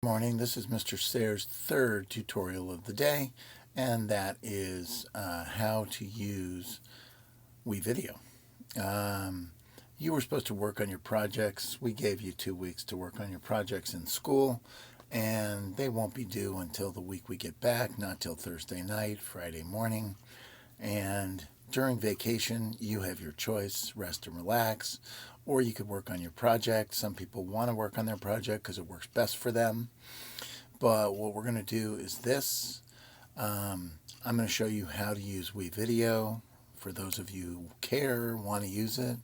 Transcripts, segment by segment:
Morning, this is Mr. Sayre's third tutorial of the day, and that is how to use wevideo. You were supposed to work on your projects. We gave you 2 weeks to work on your projects in school, and they won't be due until the week we get back, not till Thursday night, Friday morning. And during vacation, you have your choice, rest and relax, or you could work on your project. Some people want to work on their project because it works best for them. But what we're going to do is this. I'm going to show you how to use wevideo. For those of you who care, want to use it.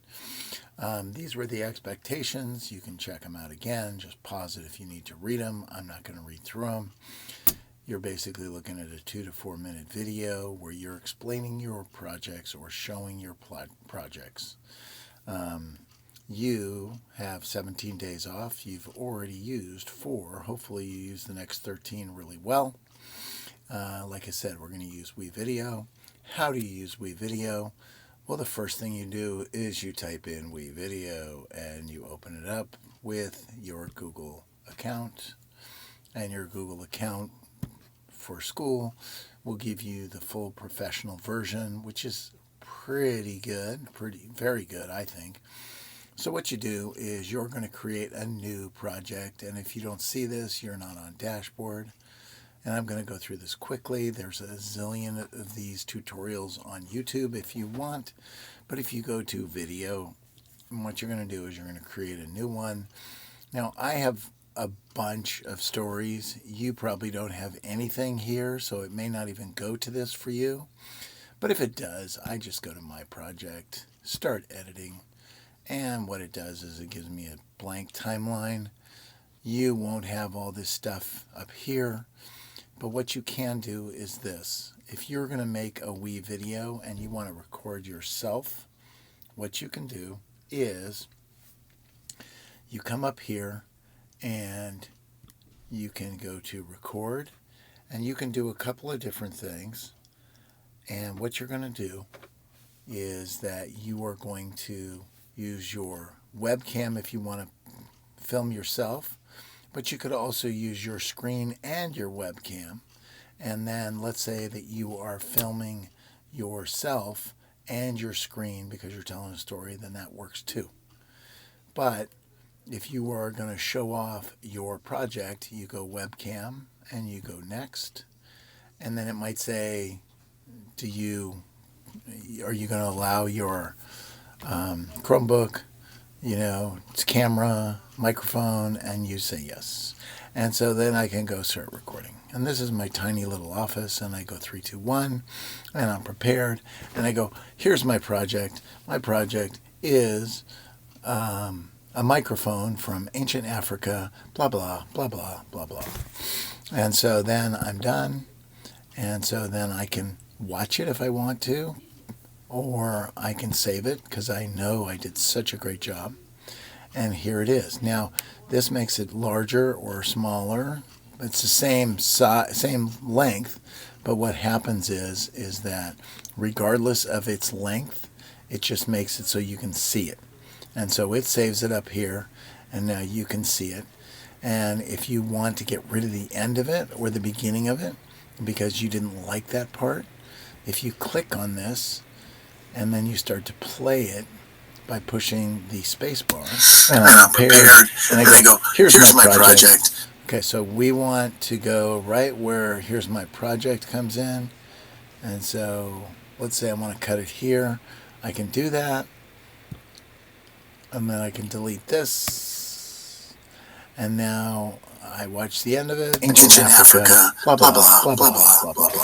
These were the expectations. You can check them out again. Just pause it if you need to read them. I'm not going to read through them. You're basically looking at a 2 to 4 minute video where you're explaining your projects or showing your projects. You have 17 days off. You've already used 4. Hopefully you use the next 13 really well. Like I said, we're going to use wevideo. How do you use wevideo? Well, the first thing you do is you type in wevideo and you open it up with your Google account. And your Google account for school will give you the full professional version, which is pretty good, very good, I think. So what you do is you're going to create a new project, and if you don't see this, you're not on dashboard. And I'm going to go through this quickly. There's a zillion of these tutorials on YouTube if you want, but if you go to video, what you're going to do is you're going to create a new one. Now, I have a bunch of stories. You probably don't have anything here, so it may not even go to this for you. But if it does, I just go to my project, start editing, and what it does is it gives me a blank timeline. You won't have all this stuff up here, but what you can do is this. If you're going to make a wevideo and you want to record yourself, what you can do is you come up here and you can go to record, and you can do a couple of different things. And what you're going to do is that you are going to use your webcam if you want to film yourself, but you could also use your screen and your webcam. And then let's say that you are filming yourself and your screen because you're telling a story, then that works too. But if you are going to show off your project, you go webcam and you go next. And then it might say, are you going to allow your Chromebook, it's camera, microphone, and you say yes. And so then I can go start recording. And this is my tiny little office, and I go 3, 2, 1, and I'm prepared. And I go, here's my project. My project is a microphone from ancient Africa, blah, blah, blah, blah, blah, blah. And so then I'm done. And so then I can watch it if I want to, or I can save it because I know I did such a great job. And here it is. Now, this makes it larger or smaller. It's the same size, same length, but what happens is that regardless of its length, it just makes it so you can see it. And so it saves it up here, and now you can see it. And if you want to get rid of the end of it or the beginning of it because you didn't like that part, if you click on this and then you start to play it by pushing the space bar, and I'm prepared, and I go, here's my project. Okay, so we want to go right where here's my project comes in. And so let's say I want to cut it here. I can do that. And then I can delete this. And now I watch the end of it. Ancient Africa, blah, blah, blah, blah, blah, blah, blah, blah.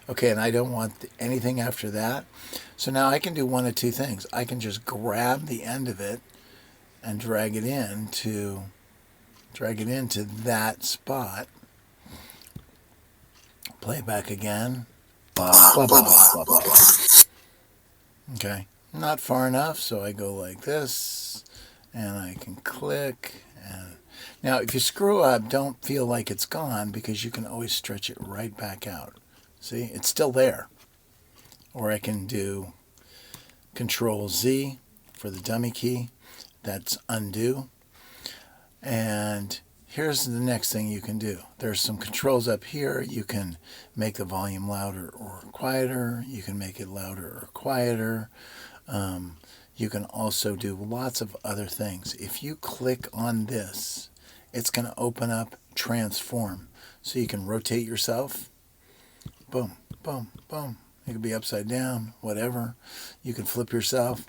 Okay, and I don't want anything after that. So now I can do one of two things. I can just grab the end of it and drag it into that spot. Play it back again. Blah, blah, blah, blah, blah, blah. Okay, not far enough, so I go like this, and I can click. And now, if you screw up, don't feel like it's gone because you can always stretch it right back out. See, it's still there. Or I can do Control Z for the dummy key. That's undo. And here's the next thing you can do. There's some controls up here. You can make the volume louder or quieter. You can make it louder or quieter. You can also do lots of other things. If you click on this, it's going to open up transform. So you can rotate yourself. Boom, boom, boom. You can be upside down, whatever. You can flip yourself.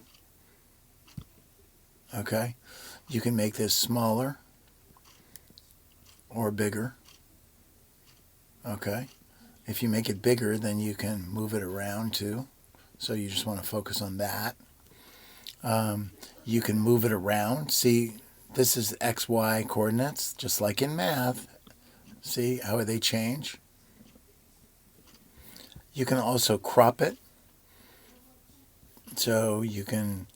Okay. You can make this smaller or bigger. Okay. If you make it bigger, then you can move it around too. So you just want to focus on that. You can move it around. See, this is XY coordinates, just like in math. See how they change? You can also crop it. So you can,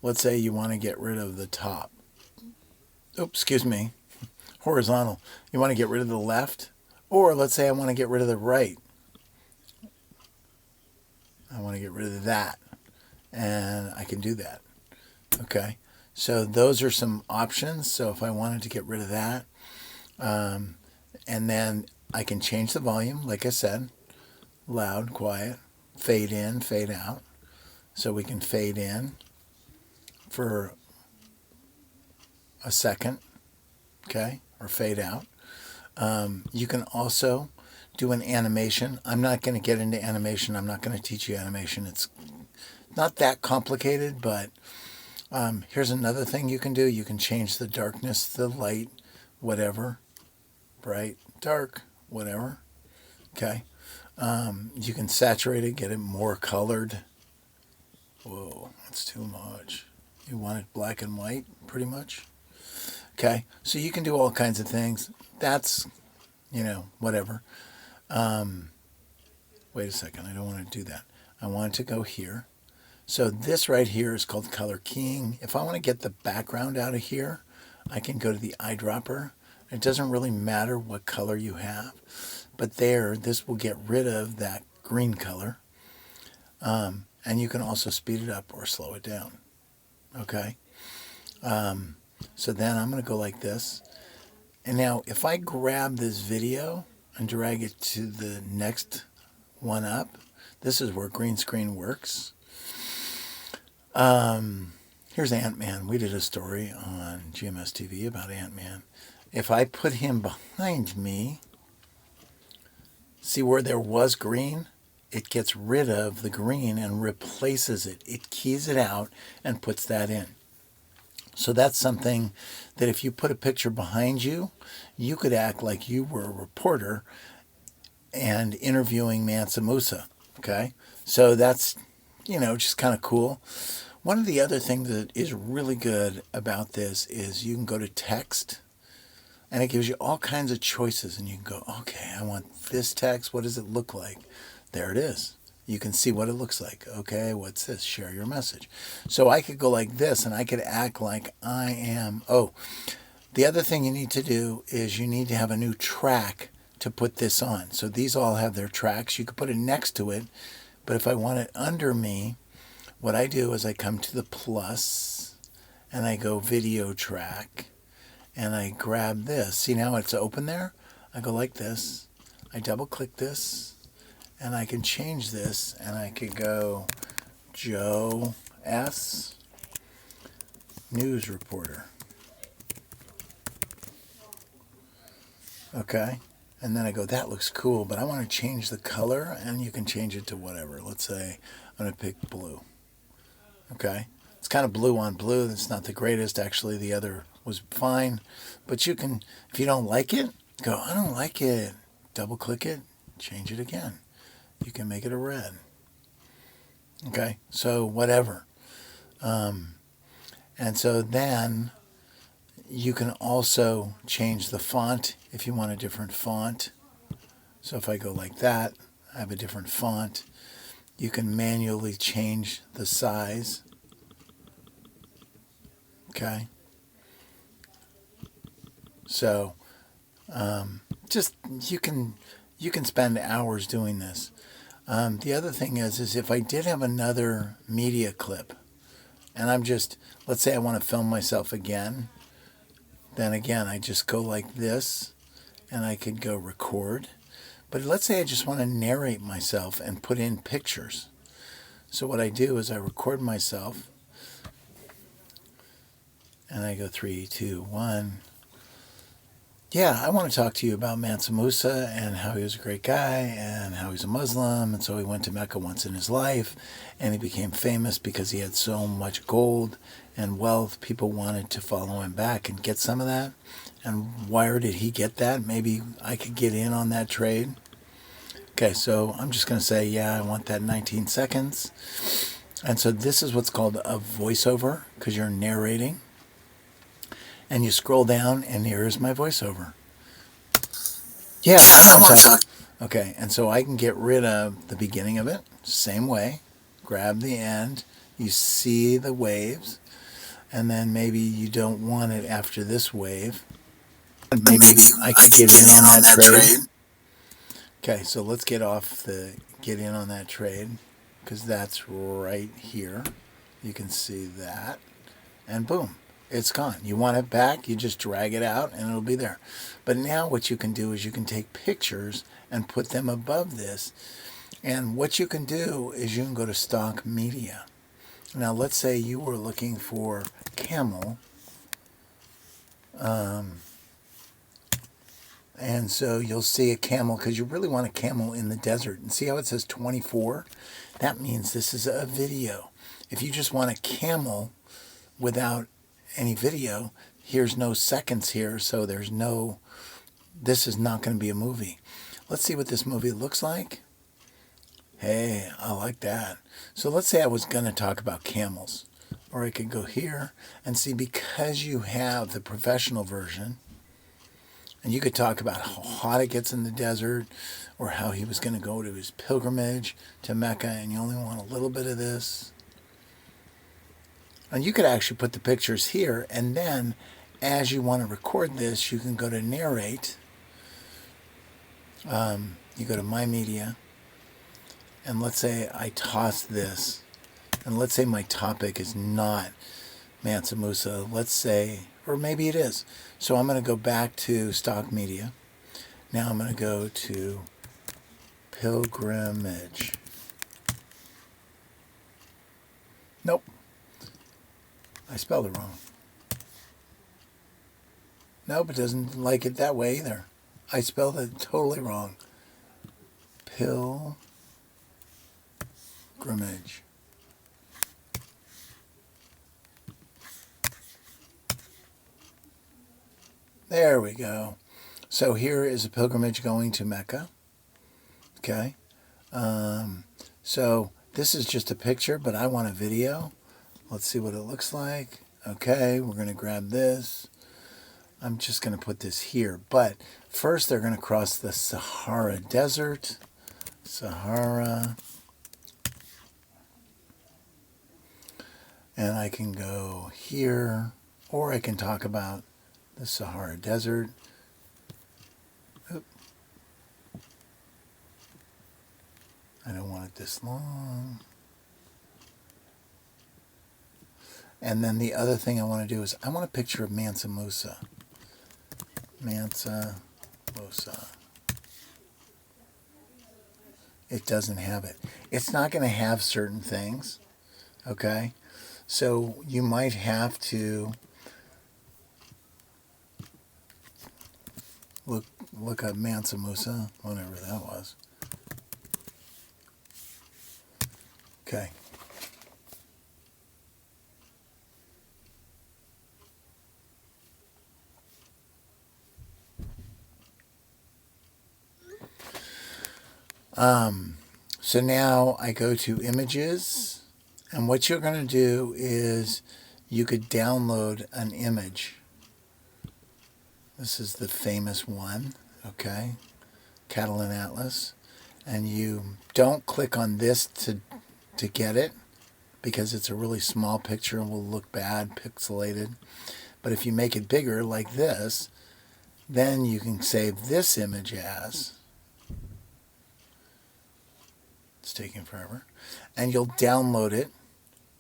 let's say you want to get rid of the top. Oops, excuse me. Horizontal. You want to get rid of the left. Or let's say I want to get rid of the right. I want to get rid of that. And I can do that. Okay. So those are some options. So if I wanted to get rid of that, and then I can change the volume, like I said, loud, quiet, fade in, fade out. So we can fade in for a second, okay, or fade out. You can also do an animation. I'm not going to get into animation. I'm not going to teach you animation. It's not that complicated, but here's another thing you can do. You can change the darkness, the light, whatever, bright, dark, whatever, okay. You can saturate it, get it more colored. Whoa, that's too much. You want it black and white, pretty much. Okay, so you can do all kinds of things. That's, whatever. Wait a second, I don't want to do that. I want to go here. So this right here is called color keying. If I want to get the background out of here, I can go to the eyedropper. It doesn't really matter what color you have. But this will get rid of that green color. And you can also speed it up or slow it down. Okay? So then I'm going to go like this. And now if I grab this video and drag it to the next one up, this is where green screen works. Here's Ant-Man. We did a story on GMS TV about Ant-Man. If I put him behind me, see where there was green? It gets rid of the green and replaces it. It keys it out and puts that in. So that's something that if you put a picture behind you, you could act like you were a reporter and interviewing Mansa Musa. Okay? So that's, just kind of cool. One of the other things that is really good about this is you can go to text and it gives you all kinds of choices and you can go, okay, I want this text. What does it look like? There it is. You can see what it looks like. Okay, what's this? Share your message. So I could go like this and I could act like I am. Oh, the other thing you need to do is you need to have a new track to put this on. So these all have their tracks. You could put it next to it. But if I want it under me, what I do is I come to the plus and I go video track and I grab this. See now it's open there? I go like this. I double click this and I can change this and I could go Joe S. News Reporter. Okay. And then I go, that looks cool, but I want to change the color and you can change it to whatever. Let's say I'm going to pick blue. Okay. It's kind of blue on blue. That's not the greatest. Actually, the other was fine. But you can, if you don't like it, go, I don't like it. Double click it, change it again. You can make it a red. Okay. So whatever. And so then you can also change the font if you want a different font. So if I go like that, I have a different font. You can manually change the size. Okay. So just you can spend hours doing this. The other thing is if I did have another media clip, and let's say I want to film myself again, then again, I just go like this, and I could go record. But let's say I just want to narrate myself and put in pictures. So what I do is I record myself, and I go 3, 2, 1. Yeah, I want to talk to you about Mansa Musa and how he was a great guy and how he's a Muslim. And so he went to Mecca once in his life, and he became famous because he had so much gold and wealth. People wanted to follow him back and get some of that. And where did he get that? Maybe I could get in on that trade. Okay, so I'm just going to say, yeah, I want that 19 seconds. And so this is what's called a voiceover, because you're narrating. And you scroll down, and here's my voiceover. Yeah, I want to talk. Okay, and so I can get rid of the beginning of it, same way. Grab the end, you see the waves, and then maybe you don't want it after this wave. Maybe I could get in on that trade. Okay, so let's get in on that trade, because that's right here. You can see that, and boom, it's gone. You want it back, you just drag it out and it'll be there. But now what you can do is you can take pictures and put them above this. And what you can do is you can go to stock media. Now let's say you were looking for camel. And so you'll see a camel because you really want a camel in the desert. And see how it says 24? That means this is a video. If you just want a camel without any video, here's no seconds here, so this is not going to be a movie. Let's see what this movie looks like. Hey, I like that. So let's say I was going to talk about camels, or I could go here and see, because you have the professional version, and you could talk about how hot it gets in the desert, or how he was going to go to his pilgrimage to Mecca, and you only want a little bit of this. And you could actually put the pictures here, and then as you want to record this, you can go to narrate. You go to My Media, and let's say I toss this, and let's say my topic is not Mansa Musa. Let's say, or maybe it is. So I'm going to go back to stock media. Now I'm going to go to pilgrimage. Nope. I spelled it wrong. Nope, it doesn't like it that way either. I spelled it totally wrong. Pilgrimage. There we go. So here is a pilgrimage going to Mecca. Okay. So this is just a picture, but I want a video. Let's see what it looks like. Okay, we're going to grab this. I'm just going to put this here. But first they're going to cross the Sahara Desert. Sahara. And I can go here, or I can talk about the Sahara Desert. Oop. I don't want it this long. And then the other thing I want to do is I want a picture of Mansa Musa. Mansa Musa. It doesn't have it. It's not going to have certain things. Okay? So you might have to look up Mansa Musa, whatever that was. Okay. So now I go to images, and what you're going to do is you could download an image. This is the famous one, okay? Catalan Atlas. And you don't click on this to get it, because it's a really small picture and will look bad, pixelated. But if you make it bigger like this, then you can save this image as. It's taking forever. And you'll download it,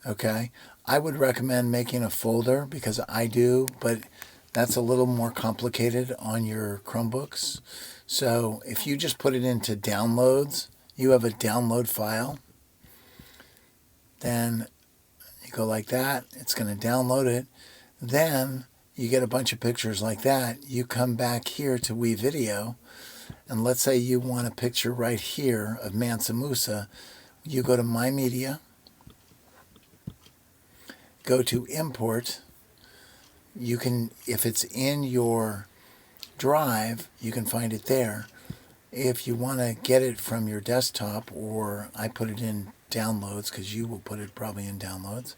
okay? I would recommend making a folder, because I do, but That's a little more complicated on your Chromebooks. So if you just put it into downloads, you have a download file, then you go like that, it's going to download it. Then you get a bunch of pictures like that. You come back here to wevideo, and let's say you want a picture right here of Mansa Musa. You go to My Media, go to Import. You can, if it's in your drive, you can find it there. If you want to get it from your desktop, or I put it in downloads, because you will put it probably in downloads,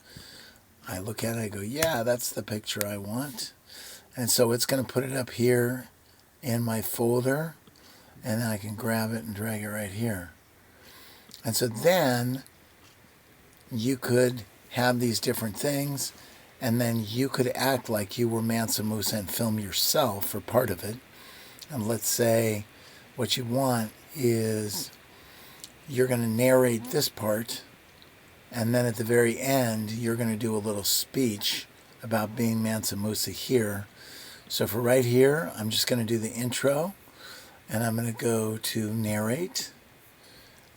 I look at it, I go, yeah, that's the picture I want. And so it's going to put it up here in my folder, and then I can grab it and drag it right here. And so then you could have these different things, and then you could act like you were Mansa Musa and film yourself for part of it. And let's say what you want is you're going to narrate this part, and then at the very end, you're going to do a little speech about being Mansa Musa here. So for right here, I'm just going to do the intro, and I'm going to go to narrate,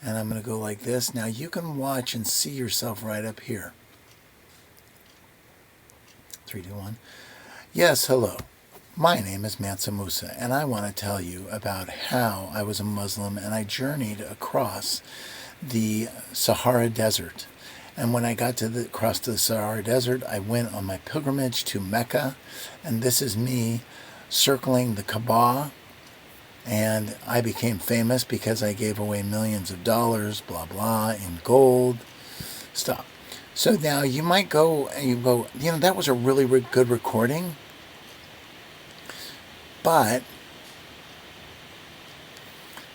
and I'm going to go like this. Now you can watch and see yourself right up here. 3, 2, 1. Yes, hello. My name is Mansa Musa, and I want to tell you about how I was a Muslim and I journeyed across the Sahara Desert. And when I got to across the Sahara Desert, I went on my pilgrimage to Mecca, and this is me circling the Kaaba, and I became famous because I gave away millions of dollars, blah, blah, in gold. Stop. So now you might go and you go, you know, that was a really good recording, but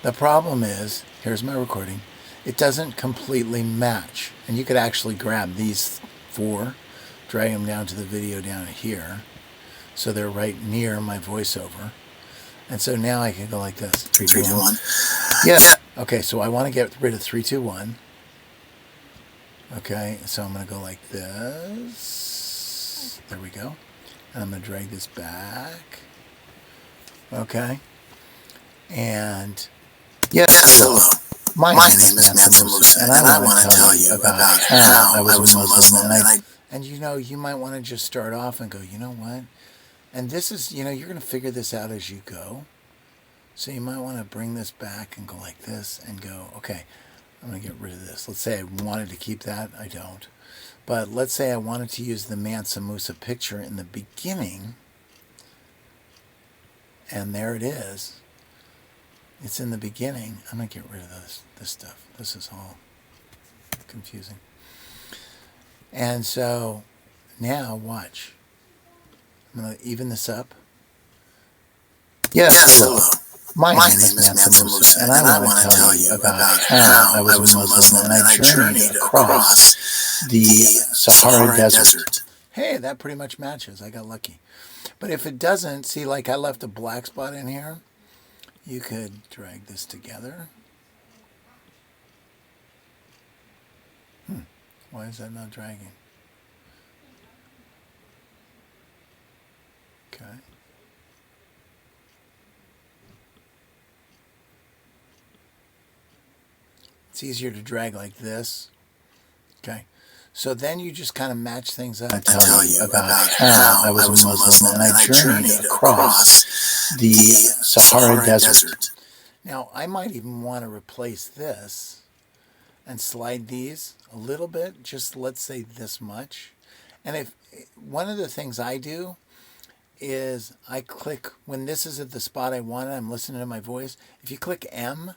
the problem is, here's my recording, it doesn't completely match. And you could actually grab these 4, drag them down to the video down here, so they're right near my voiceover. And so now I can go like this. 3, 2, 1. Yes. Okay, so I want to get rid of 3, 2, 1. Okay, so I'm going to go like this. There we go. And I'm going to drag this back. Okay. And yes, hello. My name is Mansa Musa, and I want to tell you about how I was a Muslim. And you know, you might want to just start off and go, you know what? And this is, you know, you're going to figure this out as you go. So you might want to bring this back and go like this and go, okay, I'm going to get rid of this. Let's say I wanted to keep that. I don't. But let's say I wanted to use the Mansa Musa picture in the beginning. And there it is. It's in the beginning. I'm going to get rid of this stuff. This is all confusing. And so now watch. I'm going to even this up. Yes, hello. My name is Mansa Musa, and I want to tell you about how I was a Muslim and I journeyed across the Sahara Desert. Hey, that pretty much matches. I got lucky. But if it doesn't, see, like I left a black spot in here. You could drag this together. Why is that not dragging? Okay. It's easier to drag like this. Okay. So then you just kind of match things up. I tell you about how I was a Muslim and I journeyed across the Sahara Desert. Now, I might even want to replace this and slide these a little bit, just let's say this much. And if one of the things I do is I click, when this is at the spot I want it, I'm listening to my voice. If you click M,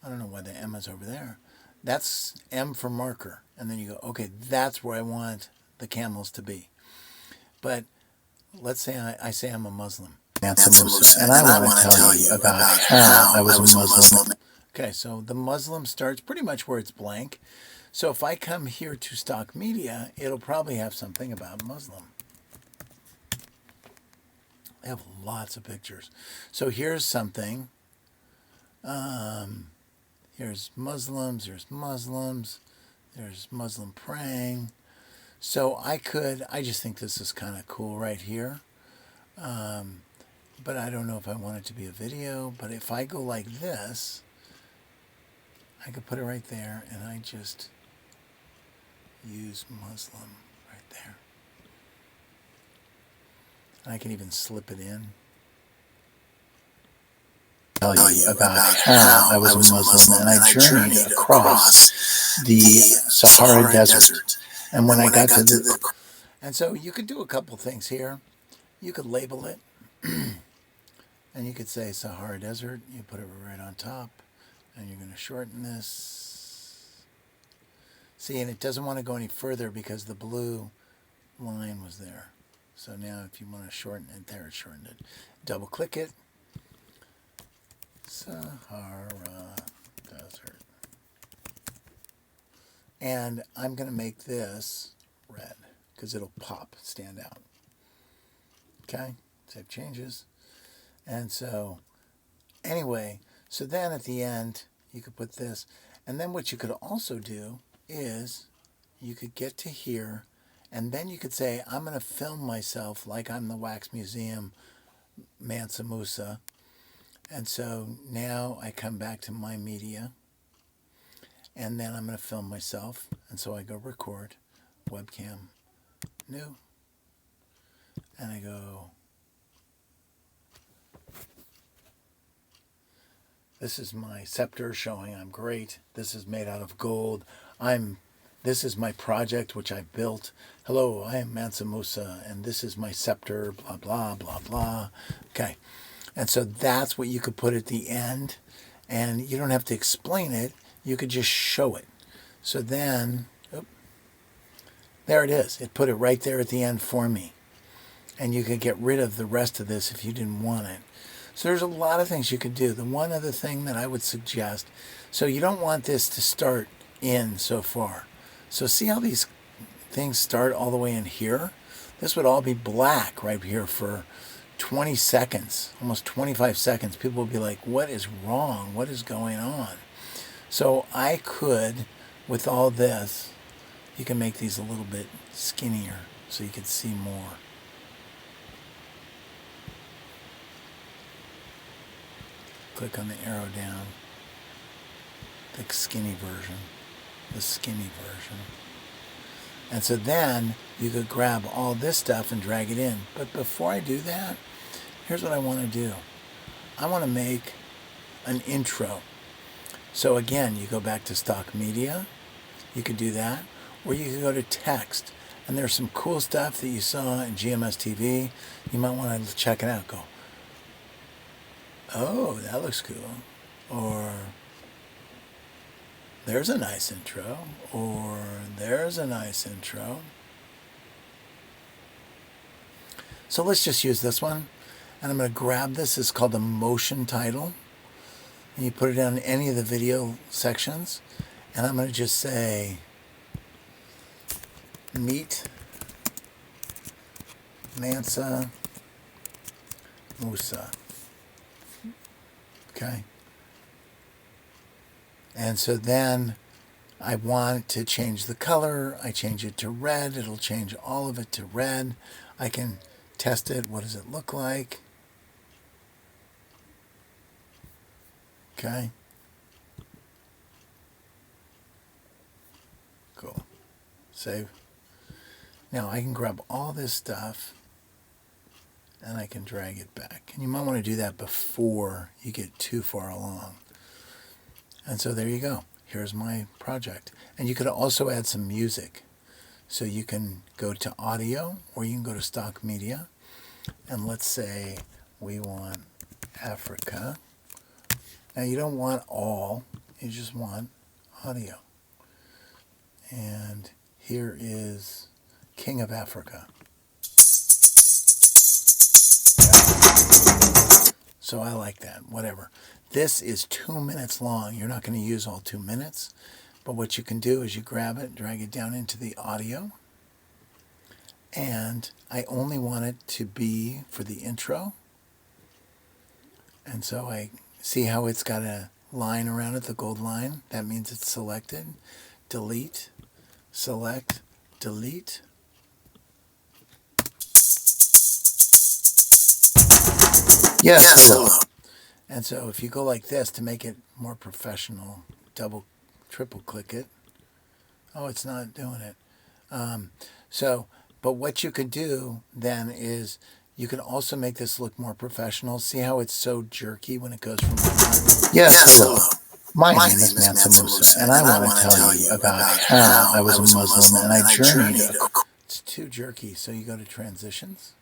I don't know why the M is over there. That's M for marker. And then you go, okay, that's where I want the camels to be. But let's say I say I'm a Muslim. Mansa Musa, and I want to tell you about how I was a Muslim. Okay, so the Muslim starts pretty much where it's blank. So if I come here to stock media, it'll probably have something about Muslim. They have lots of pictures. So here's something. Here's Muslims, there's Muslim praying. So I just think this is kind of cool right here. But I don't know if I want it to be a video. But if I go like this, I could put it right there, and I just use Muslim right there. And I can even slip it in. Tell you about how I was a Muslim and I journeyed across the Sahara Desert. And when I got to the... And so you could do a couple things here. You could label it, and you could say Sahara Desert. You put it right on top, and you're going to shorten this. See, and it doesn't want to go any further because the blue line was there. So now if you want to shorten it, there it's shortened it. Double click it. Sahara Desert. And I'm going to make this red because it'll pop, stand out. Okay, save changes. And so, anyway, so then at the end, you could put this. And then what you could also do is you could get to here, and then you could say, I'm going to film myself like I'm the Wax Museum Mansa Musa. And so now I come back to my media, and then I'm going to film myself. And so I go record, webcam, new, and I go, this is my scepter showing I'm great. This is made out of gold. This is my project which I built. Hello, I am Mansa Musa, and this is my scepter, blah, blah, blah, blah. Okay. And so that's what you could put at the end. And you don't have to explain it. You could just show it. So then, there it is. It put it right there at the end for me. And you could get rid of the rest of this if you didn't want it. So there's a lot of things you could do. The one other thing that I would suggest, so you don't want this to start in so far. So see how these things start all the way in here? This would all be black right here for 20 seconds, almost 25 seconds. People would be like, what is wrong? What is going on? So I could, with all this, you can make these a little bit skinnier so you can see more. Click on the arrow down. The skinny version. The skinny version. And so then you could grab all this stuff and drag it in. But before I do that, here's what I want to do. I want to make an intro. So again, you go back to stock media. You could do that. Or you could go to text. And there's some cool stuff that you saw in GMS TV. You might want to check it out. Go, oh, that looks cool. Or there's a nice intro. Or there's a nice intro. So let's just use this one. And I'm going to grab this. It's called the motion title. And you put it on any of the video sections. And I'm going to just say, meet Mansa Musa. Okay. And so then I want to change the color. I change it to red. It'll change all of it to red. I can test it. What does it look like? Okay. Cool. Save. Now I can grab all this stuff and I can drag it back. And you might want to do that before you get too far along. And so there you go. Here's my project. And you could also add some music. So you can go to audio or you can go to stock media. And let's say we want Africa. Now you don't want all, you just want audio. And here is King of Africa. So I like that, whatever. This is 2 minutes long. You're not going to use all 2 minutes. But what you can do is you grab it, drag it down into the audio. And I only want it to be for the intro. And so I see how it's got a line around it, the gold line. That means it's selected. Delete, select, delete. Yes, hello. And so if you go like this to make it more professional, triple click it. Oh, it's not doing it. But what you could do then is you can also make this look more professional. See how it's so jerky when it goes from one? Yes, hello. My name is Mansa Musa, and I want to tell you about how I was a Muslim and I journeyed. It's too jerky, so you go to transitions,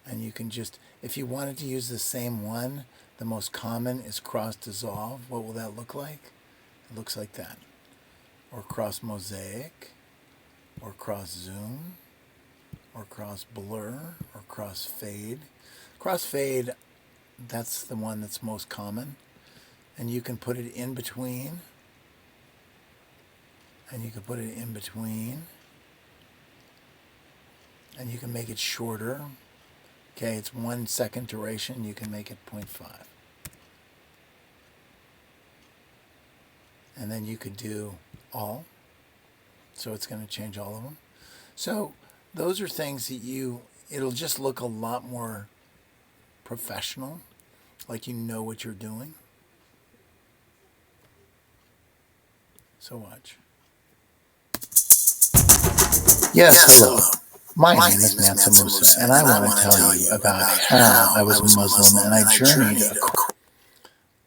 and you can just, if you wanted to use the same one, the most common is cross dissolve. What will that look like? It looks like that. Or cross mosaic, or cross zoom, or cross blur, or cross fade. Cross fade, that's the one that's most common. And you can put it in between. And you can put it in between. And you can make it shorter. Okay, it's 1 second duration. You can make it 0.5. And then you could do all. So it's going to change all of them. So those are things that it'll just look a lot more professional, like you know what you're doing. So watch. Yes, hello. My name is Mansa Musa, and I want to tell you about how I was a Muslim and I journeyed.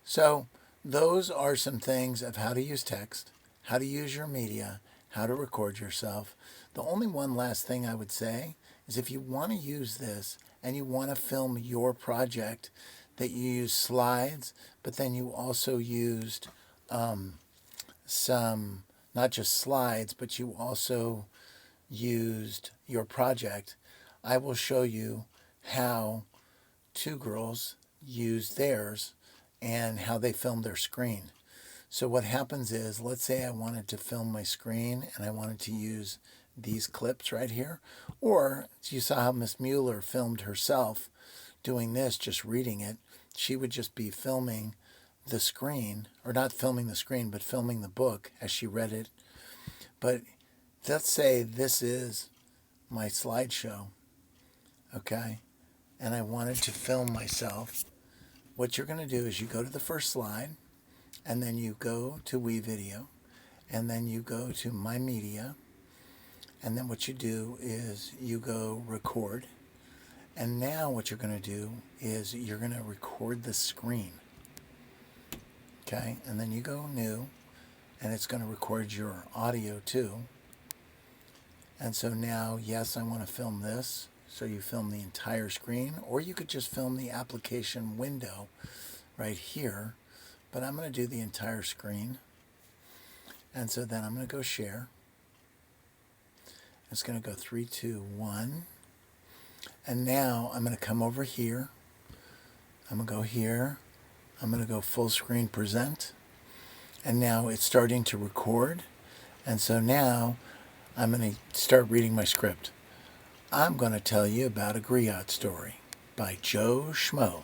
So those are some things of how to use text, how to use your media, how to record yourself. The only one last thing I would say is if you want to use this and you want to film your project, that you use slides, but then you also used some, not just slides, but you also used your project, I will show you how two girls used theirs and how they filmed their screen. So what happens is, let's say I wanted to film my screen and I wanted to use these clips right here, or you saw how Miss Mueller filmed herself doing this, just reading it. She would just be filming the screen, or not filming the screen, but filming the book as she read it. But let's say this is my slideshow, okay, and I wanted to film myself. What you're going to do is you go to the first slide, and then you go to wevideo, and then you go to my media, and then what you do is you go record. And now what you're going to do is you're going to record the screen, okay, and then you go new, and it's going to record your audio too. And so now, yes, I want to film this. So you film the entire screen, or you could just film the application window right here. But I'm going to do the entire screen. And so then I'm going to go share. It's going to go 3, 2, 1. And now I'm going to come over here. I'm going to go here. I'm going to go full screen present. And now it's starting to record. And so now I'm going to start reading my script. I'm going to tell you about a griot story by Joe Schmo.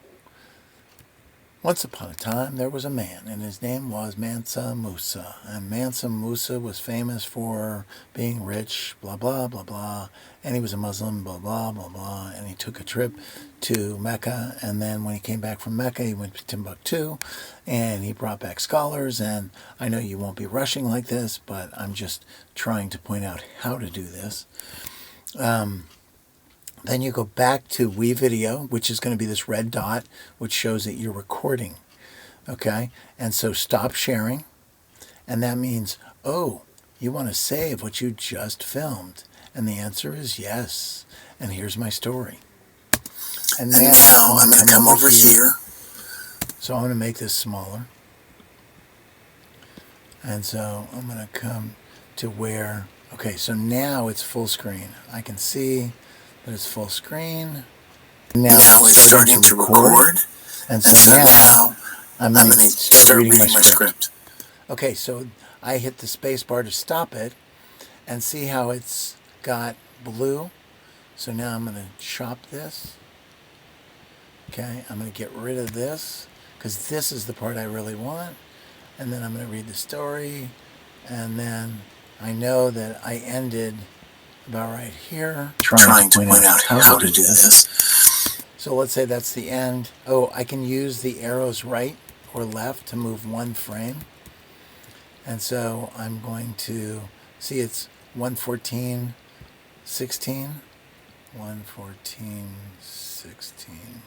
Once upon a time, there was a man, and his name was Mansa Musa. And Mansa Musa was famous for being rich, blah, blah, blah, blah. And he was a Muslim, blah, blah, blah, blah. And he took a trip to Mecca. And then when he came back from Mecca, he went to Timbuktu. And he brought back scholars. And I know you won't be rushing like this, but I'm just trying to point out how to do this. Then you go back to wevideo, which is going to be this red dot, which shows that you're recording. Okay? And so stop sharing. And that means, oh, you want to save what you just filmed. And the answer is yes. And here's my story. And now I'm going to come over here. So I'm going to make this smaller. And so I'm going to come to where, okay, so now it's full screen. I can see that it's full screen. Now it's starting to record. And so now I'm going to start reading my script. Okay, so I hit the space bar to stop it, and see how it's got blue. So now I'm going to chop this. Okay, I'm going to get rid of this, because this is the part I really want. And then I'm going to read the story, and then I know that I ended about right here, trying to point out how to do this. So let's say that's the end. Oh, I can use the arrows right or left to move one frame. And so I'm going to see it's 1:14:16. 1:14:16.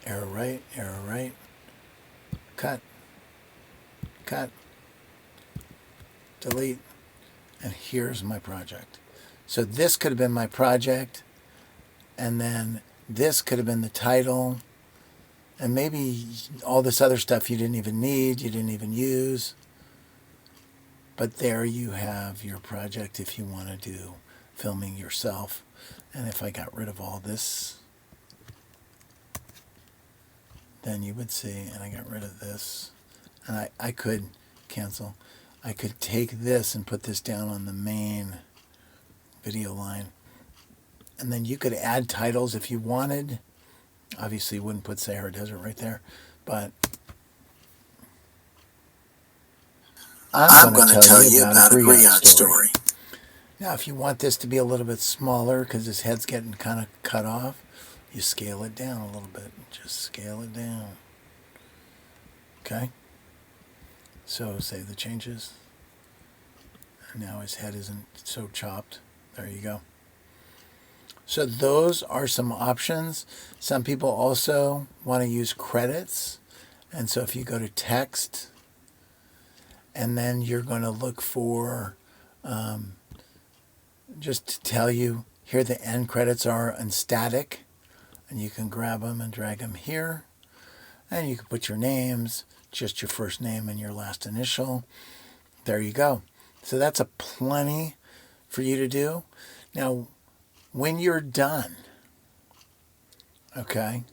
Arrow right, cut, cut, delete, and here's my project. So this could have been my project, and then this could have been the title, and maybe all this other stuff you didn't even need, you didn't even use. But there you have your project if you want to do filming yourself. And if I got rid of all this, then you would see, and I got rid of this, and I could cancel. I could take this and put this down on the main video line. And then you could add titles if you wanted. Obviously, you wouldn't put Sahara Desert right there, but I'm going to tell you about a griot story. Now, if you want this to be a little bit smaller because his head's getting kind of cut off, you scale it down a little bit. Just scale it down. Okay? So save the changes. And now his head isn't so chopped. There you go. So those are some options. Some people also want to use credits. And so if you go to text, and then you're going to look for, just to tell you, here the end credits are on static. And you can grab them and drag them here. And you can put your names, just your first name and your last initial. There you go. So that's a plenty for you to do. Now, when you're done, okay,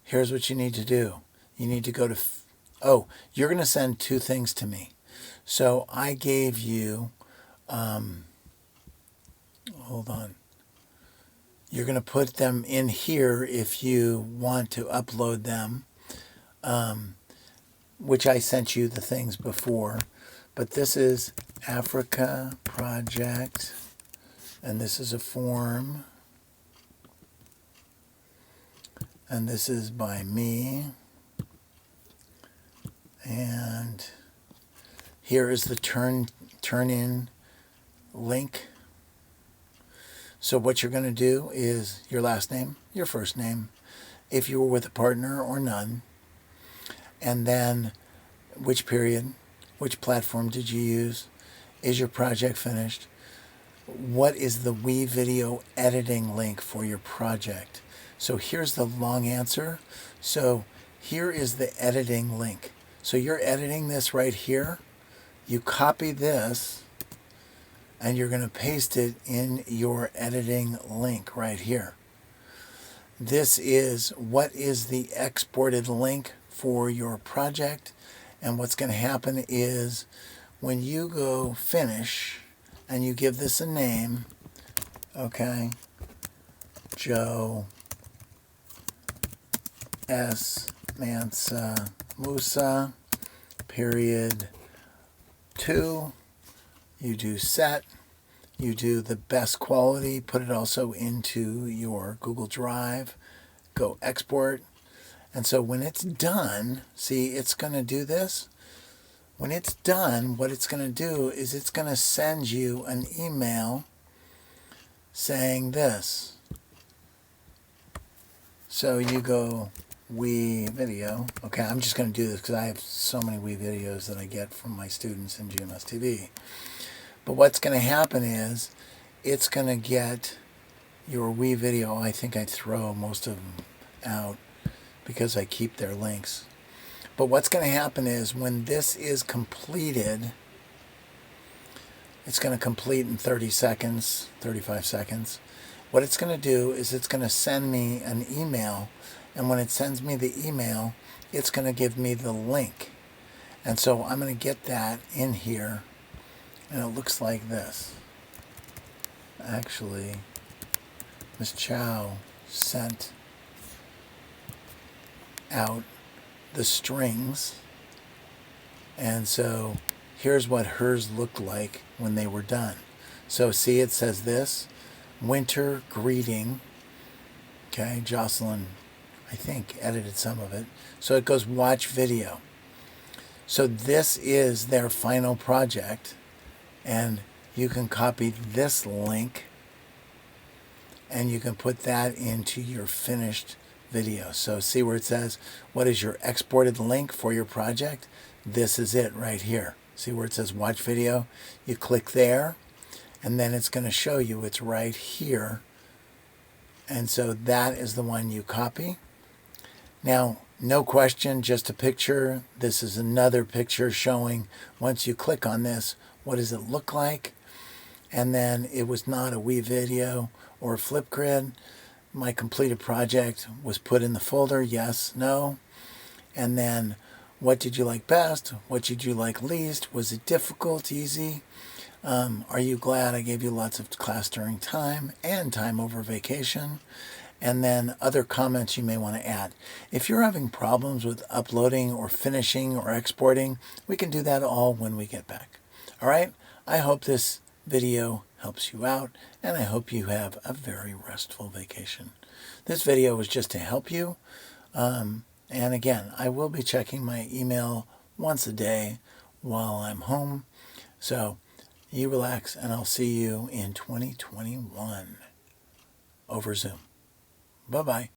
here's what you need to do. You need to go to, you're going to send two things to me. So I gave you, hold on. You're going to put them in here if you want to upload them, which I sent you the things before. But this is Africa Project, and this is a form, and this is by me, and here is the turn in link. So what you're going to do is your last name, your first name, if you were with a partner or none, and then which period, which platform did you use, is your project finished, what is the wevideo editing link for your project. So here's the long answer. So here is the editing link. So you're editing this right here. You copy this, and you're going to paste it in your editing link right here. This is what is the exported link for your project. And what's going to happen is when you go finish and you give this a name, okay, Joe S. Mansa Musa, period 2, you do set, you do the best quality, put it also into your Google Drive, go export. And so when it's done, see, it's going to do this. When it's done, what it's going to do is it's going to send you an email saying this. So you go wevideo. Okay, I'm just going to do this because I have so many wevideos that I get from my students in GMS TV. But what's going to happen is it's going to get your wevideo. I think I throw most of them out because I keep their links. But what's going to happen is when this is completed, it's going to complete in 30 seconds, 35 seconds. What it's going to do is it's going to send me an email. And when it sends me the email, it's going to give me the link. And so I'm going to get that in here. And it looks like this. Actually, Ms. Chow sent out the strings. And so here's what hers looked like when they were done. So see, it says this. winter greeting. Okay, Jocelyn, I think, edited some of it. So it goes watch video. So this is their final project, and you can copy this link and you can put that into your finished video. So see where it says, what is your exported link for your project? This is it right here. See where it says watch video? You click there, and then it's going to show you it's right here. And so that is the one you copy. Now, no question, just a picture. This is another picture showing, once you click on this, what does it look like? And then it was not a wevideo or a Flipgrid. My completed project was put in the folder, yes, no. And then, what did you like best? What did you like least? Was it difficult, easy? Are you glad I gave you lots of class during time and time over vacation? And then other comments you may want to add. If you're having problems with uploading or finishing or exporting, we can do that all when we get back. All right? I hope this video helps you out, and I hope you have a very restful vacation. This video was just to help you. And again, I will be checking my email once a day while I'm home. So you relax, and I'll see you in 2021 over Zoom. Bye-bye.